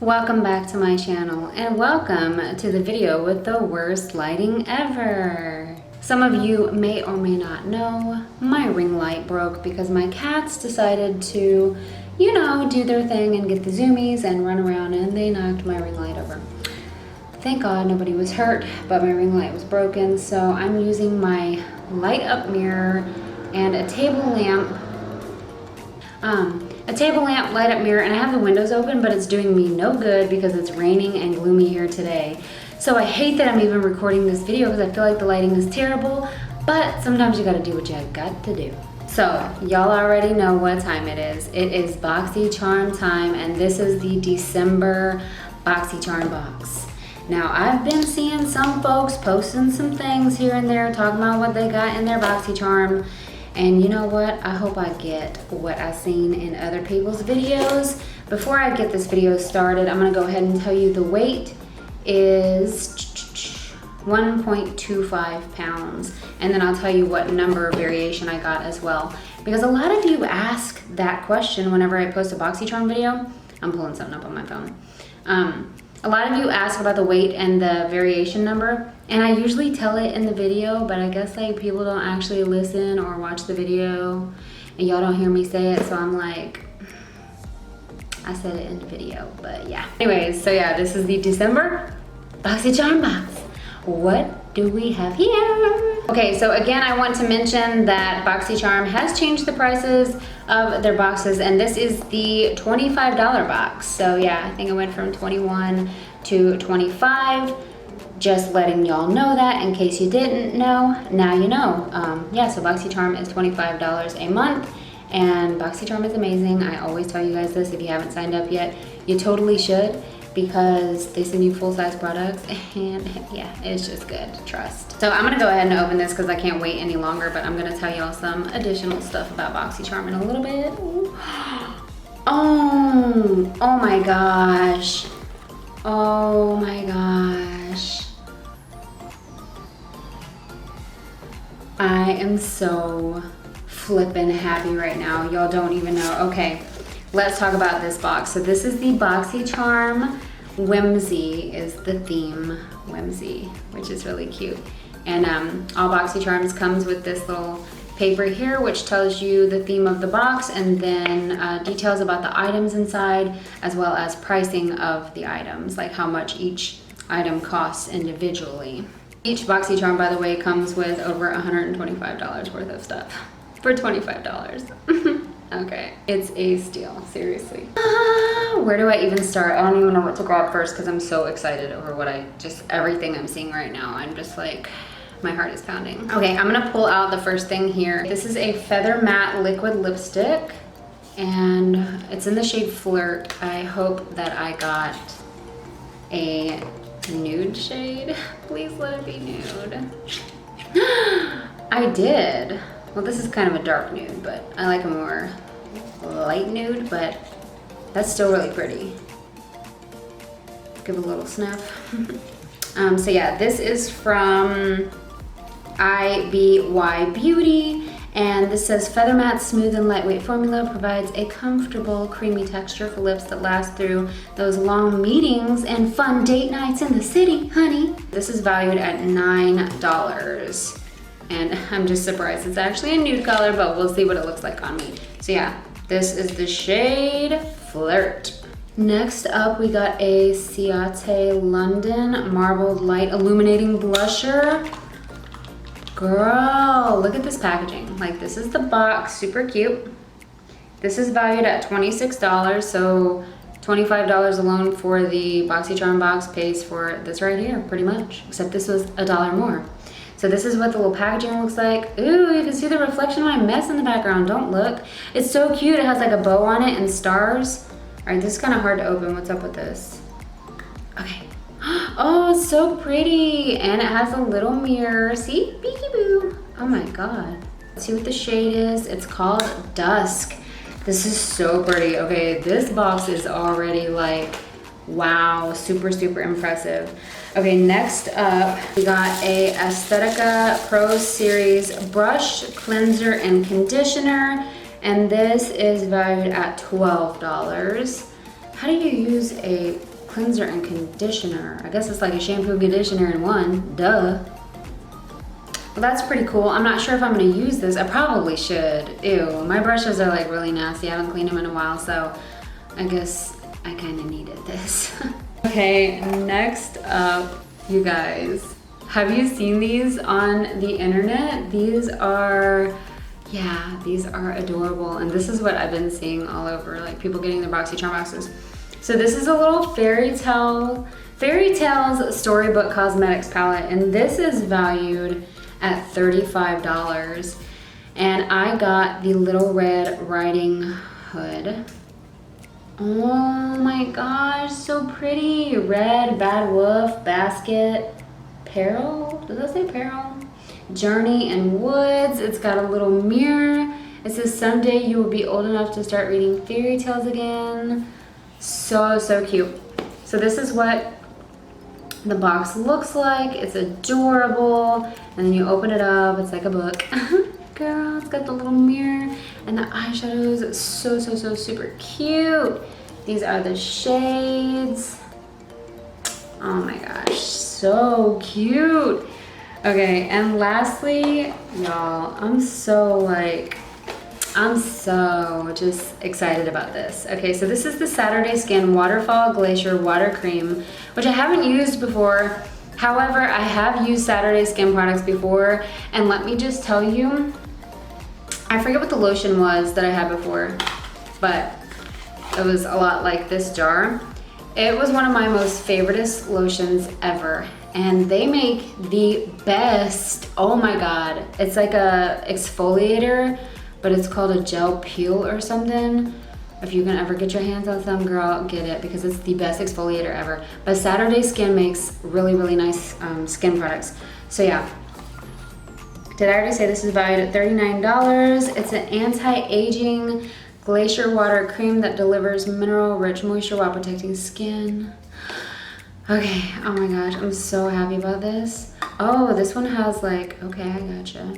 Welcome back to my channel and welcome to the video with the worst lighting ever. Some of you may or may not know my ring light broke because my cats decided to, you know, do their thing and get the zoomies and run around, and they knocked my ring light over. Thank God nobody was hurt, but my ring light was broken, so I'm using my light up mirror and a table lamp light up mirror, and I have the windows open, but it's doing me no good because it's raining and gloomy here today. So I hate that I'm even recording this video because I feel like the lighting is terrible, but sometimes you gotta do what you got to do. So y'all already know what time it is. It is BOXYCHARM time, and this is the December Boxycharm Box. Now, I've been seeing some folks posting some things here and there, talking about what they got in their BOXYCHARM. And you know what? I hope I get what I've seen in other people's videos. Before I get this video started, I'm gonna go ahead and tell you the weight is 1.25 pounds. And then I'll tell you what number variation I got as well. Because a lot of you ask that question whenever I post a BOXYCHARM video. I'm pulling something up on my phone. A lot of you ask about the weight and the variation number, and I usually tell it in the video, but I guess like people don't actually listen or watch the video, and y'all don't hear me say it, so I'm like, I said it in the video, but yeah. Anyways, so yeah, this is the December Boxycharm Box. What do we have here? Okay, so again, I want to mention that BOXYCHARM has changed the prices of their boxes, and this is the $25 box. So yeah, I think it went from 21 to 25. Just letting y'all know that in case you didn't know, now you know. Yeah, so BOXYCHARM is $25 a month, and BOXYCHARM is amazing. I always tell you guys this, if you haven't signed up yet, you totally should, because they send you full-size products, and yeah, it's just good, trust. So I'm gonna go ahead and open this because I can't wait any longer, but I'm gonna tell y'all some additional stuff about BOXYCHARM in a little bit. Oh my gosh. Oh my gosh. I am so flippin' happy right now. Y'all don't even know. Okay, let's talk about this box. So this is the BOXYCHARM Whimsy is the theme, Whimsy, which is really cute. And all BOXYCHARMs comes with this little paper here, which tells you the theme of the box, and then details about the items inside, as well as pricing of the items, like how much each item costs individually. Each BOXYCHARM, by the way, comes with over $125 worth of stuff for $25. Okay, it's a steal, seriously. Where do I even start? I don't even know what to grab first because I'm so excited over everything I'm seeing right now. I'm just like, my heart is pounding. Okay, I'm gonna pull out the first thing here. This is a Feather Matte Liquid Lipstick, and it's in the shade Flirt. I hope that I got a nude shade. Please let it be nude. I did. Well, this is kind of a dark nude, but I like a more light nude, but that's still really pretty. Give it a little sniff. So yeah, this is from IBY Beauty, and this says Feather Matte Smooth and Lightweight Formula provides a comfortable creamy texture for lips that last through those long meetings and fun date nights in the city, honey. This is valued at $9. And I'm just surprised it's actually a nude color, but we'll see what it looks like on me. So yeah, this is the shade Flirt. Next up, we got a Ciate London Marbled Light Illuminating Blusher. Girl, look at this packaging. Like, this is the box, super cute. This is valued at $26, so $25 alone for the BOXYCHARM box pays for this right here, pretty much. Except this was $1 more. So this is what the little packaging looks like. Ooh, you can see the reflection of my mess in the background. Don't look. It's so cute. It has like a bow on it and stars. All right, this is kind of hard to open. What's up with this? Okay. Oh, it's so pretty. And it has a little mirror. See? Peekaboo. Oh my God. Let's see what the shade is. It's called Dusk. This is so pretty. Okay, this box is already like, wow, super, super impressive. Okay, next up, we got a Aesthetica Pro Series Brush, Cleanser, and Conditioner. And this is valued at $12. How do you use a cleanser and conditioner. I guess it's like a shampoo and conditioner in one, duh. Well, that's pretty cool. I'm not sure if I'm gonna use this. I probably should. Ew, my brushes are like really nasty. I haven't cleaned them in a while, so I guess I kinda needed this. Okay, next up, you guys. Have you seen these on the internet? These are, yeah, these are adorable. And this is what I've been seeing all over, like people getting their BOXYCHARM boxes. So this is a little Fairy Tales Storybook Cosmetics palette, and this is valued at $35. And I got the Little Red Riding Hood. Oh my gosh, so pretty. Red, Bad Wolf, Basket, Peril, does that say Peril? Journey and Woods. It's got a little mirror. It says someday you will be old enough to start reading fairy tales again. So, so cute. So this is what the box looks like. It's adorable. And then you open it up, it's like a book. Girl, it's got the little mirror and the eyeshadows. So, so, so super cute. These are the shades. Oh my gosh, so cute. Okay, and lastly, y'all, I'm so just excited about this. Okay, so this is the Saturday Skin Waterfall Glacier Water Cream, which I haven't used before. However, I have used Saturday Skin products before, and let me just tell you, I forget what the lotion was that I had before, but it was a lot like this jar. It was one of my most favoriteest lotions ever, and they make the best, oh my God. It's like a exfoliator, but it's called a gel peel or something. If you can ever get your hands on some, girl, get it, because it's the best exfoliator ever. But Saturday Skin makes really, really nice skin products. So yeah. Did I already say this is valued at $39? It's an anti-aging glacier water cream that delivers mineral-rich moisture while protecting skin. Okay, oh my gosh, I'm so happy about this. Oh, this one has like, okay, I gotcha.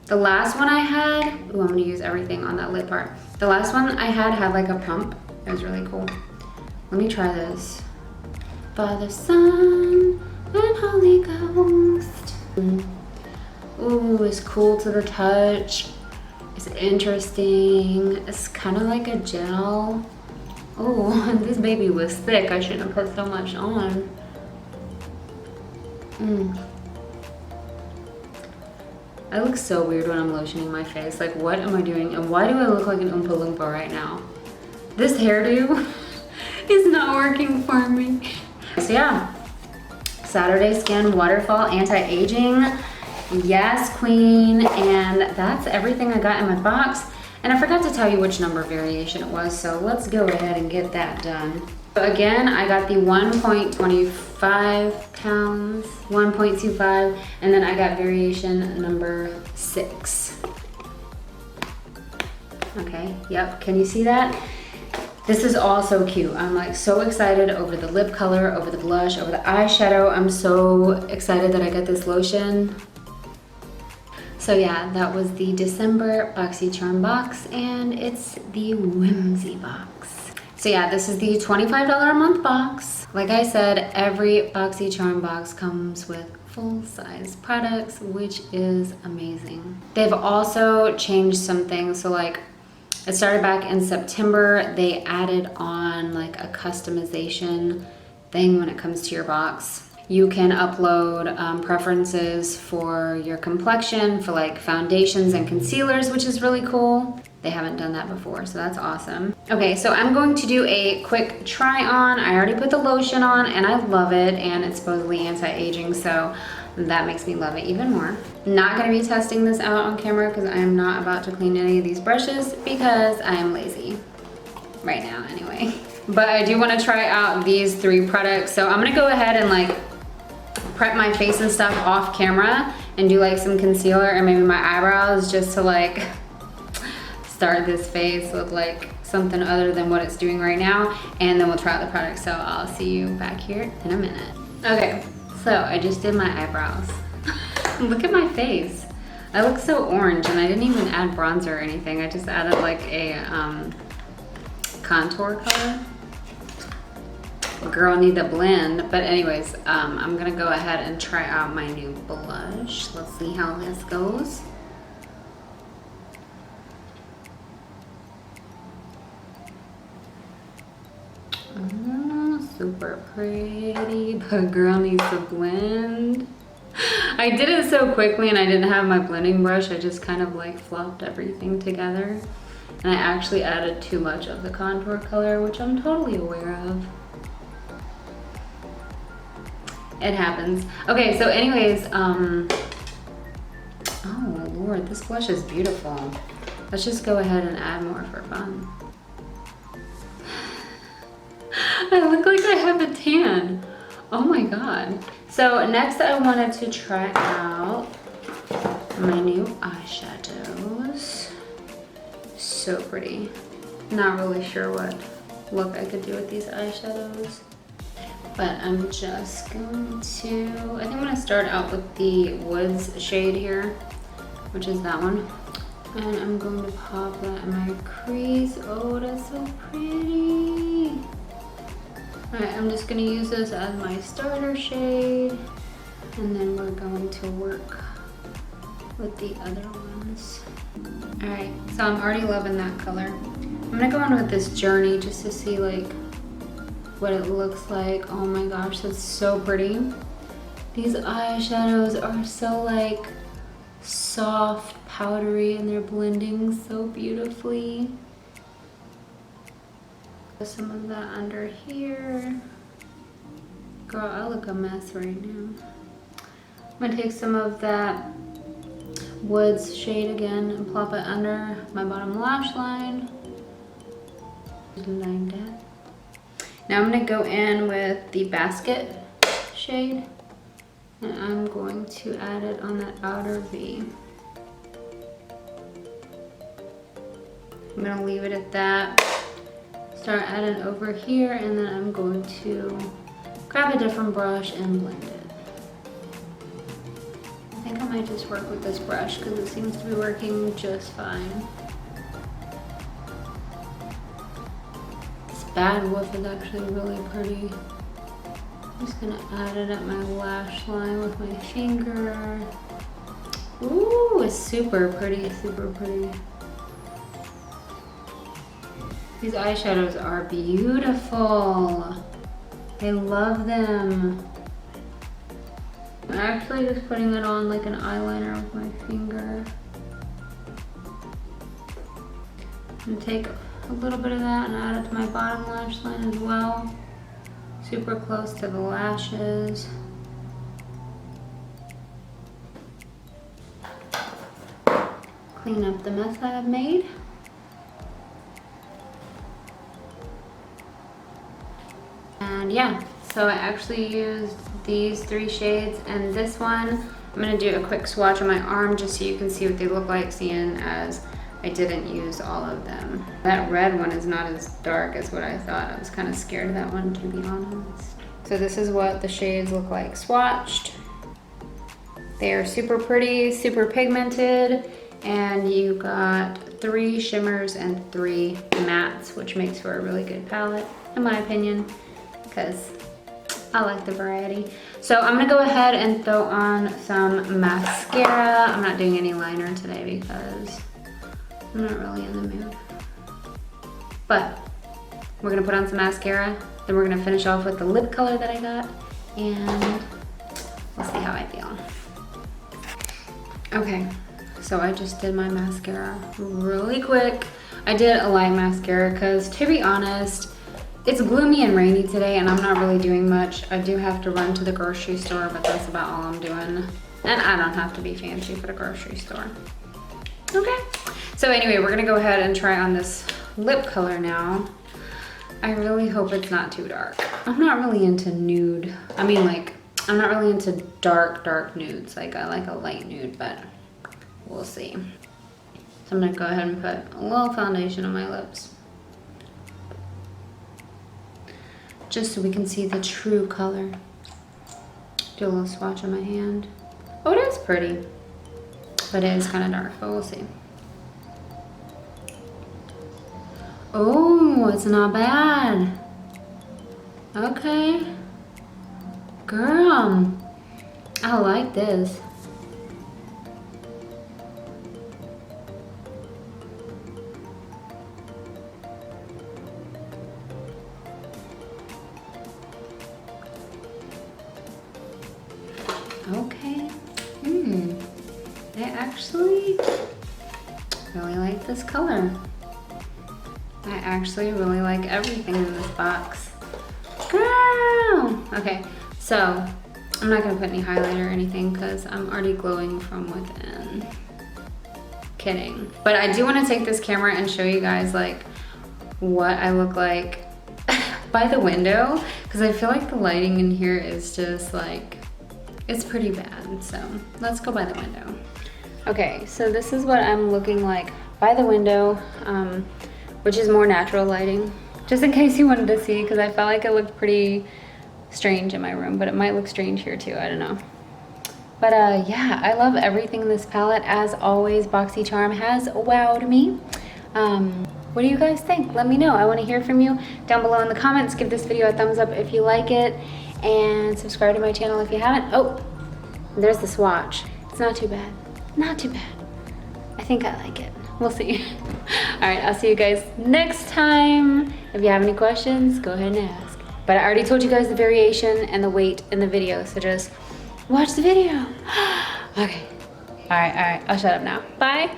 The last one I had, ooh, I'm gonna use everything on that lid part. The last one I had like a pump. It was really cool. Let me try this. Father, Son, and Holy Ghost. Ooh, it's cool to the touch. It's interesting. It's kind of like a gel. Oh, this baby was thick. I shouldn't have put so much on. I look so weird when I'm lotioning my face. Like, what am I doing? And why do I look like an Oompa Loompa right now? This hairdo is not working for me. So yeah, Saturday Skin Waterfall Anti-Aging. Yes, queen. And that's everything I got in my box. And I forgot to tell you which number variation it was, so let's go ahead and get that done. So again, I got the 1.25 pounds, 1.25, and then I got variation number 6. Okay, yep, can you see that? This is all so cute. I'm like so excited over the lip color, over the blush, over the eyeshadow. I'm so excited that I got this lotion. So yeah, that was the December Boxycharm box, and it's the Whimsy box. So yeah, this is the $25 a month box. Like I said, every Boxycharm box comes with full-size products, which is amazing. They've also changed some things. So like, it started back in September. They added on like a customization thing when it comes to your box. You can upload preferences for your complexion, for like foundations and concealers, which is really cool. They haven't done that before, so that's awesome. Okay, so I'm going to do a quick try on. I already put the lotion on and I love it, and it's supposedly anti-aging, so that makes me love it even more. Not gonna be testing this out on camera because I am not about to clean any of these brushes because I am lazy right now anyway. But I do want to try out these 3 products. So I'm gonna go ahead and like prep my face and stuff off camera and do like some concealer and maybe my eyebrows just to like start this face with like something other than what it's doing right now, and then we'll try out the product. So I'll see you back here in a minute. Okay, so I just did my eyebrows. Look at my face. I look so orange, and I didn't even add bronzer or anything. I just added like a contour color. girl need a blend. But anyways, I'm gonna go ahead and try out my new blush. Let's see how this goes. Oh, super pretty, but girl needs a blend. I did it so quickly and I didn't have my blending brush. I just kind of like flopped everything together. And I actually added too much of the contour color, which I'm totally aware of. It happens. Okay, so anyways, oh Lord, this blush is beautiful. Let's just go ahead and add more for fun. I look like I have a tan. Oh my God. So next I wanted to try out my new eyeshadows. So pretty. Not really sure what look I could do with these eyeshadows, but I'm just going to, I think I'm gonna start out with the Woods shade here, which is that one. And I'm going to pop that in my crease. Oh, that's so pretty. All right, I'm just gonna use this as my starter shade, and then we're going to work with the other ones. All right, so I'm already loving that color. I'm gonna go on with this Journey just to see like what it looks like. Oh my gosh, that's so pretty. These eyeshadows are so like soft, powdery, and they're blending so beautifully. Some of that under here. Girl, I look a mess right now. I'm gonna take some of that Woods shade again and plop it under my bottom lash line. Like that. Now I'm gonna go in with the Basket shade, and I'm going to add it on that outer V. I'm gonna leave it at that. Start adding over here, and then I'm going to grab a different brush and blend it. I think I might just work with this brush because it seems to be working just fine. This Bad Wolf is actually really pretty. I'm just gonna add it at my lash line with my finger. Ooh, it's super pretty, super pretty. These eyeshadows are beautiful. I love them. I'm actually just putting it on like an eyeliner with my finger. And take a little bit of that and add it to my bottom lash line as well. Super close to the lashes. Clean up the mess that I've made. And yeah, so I actually used these 3 shades and this one. I'm gonna do a quick swatch on my arm just so you can see what they look like, seeing as I didn't use all of them. That red one is not as dark as what I thought. I was kind of scared of that one, to be honest. So this is what the shades look like swatched. They are super pretty, super pigmented, and you got 3 shimmers and 3 mattes, which makes for a really good palette, in my opinion, because I like the variety. So I'm gonna go ahead and throw on some mascara. I'm not doing any liner today because I'm not really in the mood. But we're gonna put on some mascara, then we're gonna finish off with the lip color that I got, and we'll see how I feel. Okay, so I just did my mascara really quick. I did a light mascara because, to be honest, it's gloomy and rainy today and I'm not really doing much. I do have to run to the grocery store, but that's about all I'm doing. And I don't have to be fancy for the grocery store. Okay, so anyway, we're gonna go ahead and try on this lip color now. I really hope it's not too dark. I'm not really into nude. I mean, like, I'm not really into dark nudes. Like, I like a light nude, but we'll see. So I'm gonna go ahead and put a little foundation on my lips, just so we can see the true color. Do a little swatch on my hand. Oh, it is pretty, but it is kind of dark, but we'll see. Oh, it's not bad. Okay. Girl, I like this. Okay. I actually really like this color. I actually really like everything in this box. Girl! Okay, so I'm not gonna put any highlighter or anything because I'm already glowing from within. Kidding. But I do want to take this camera and show you guys like what I look like by the window, because I feel like the lighting in here is just like, it's pretty bad. So let's go by the window. Okay, so this is what I'm looking like by the window, which is more natural lighting, just in case you wanted to see, because I felt like it looked pretty strange in my room, but it might look strange here too, I don't know. But yeah, I love everything in this palette. As always, BOXYCHARM has wowed me. What do you guys think? Let me know. I want to hear from you down below in the comments. Give this video a thumbs up if you like it, and subscribe to my channel if you haven't. Oh, there's the swatch. It's not too bad. Not too bad. I think I like it. We'll see. All right, I'll see you guys next time. If you have any questions, go ahead and ask. But I already told you guys the variation and the weight in the video, so just watch the video. Okay. All right. I'll shut up now. Bye.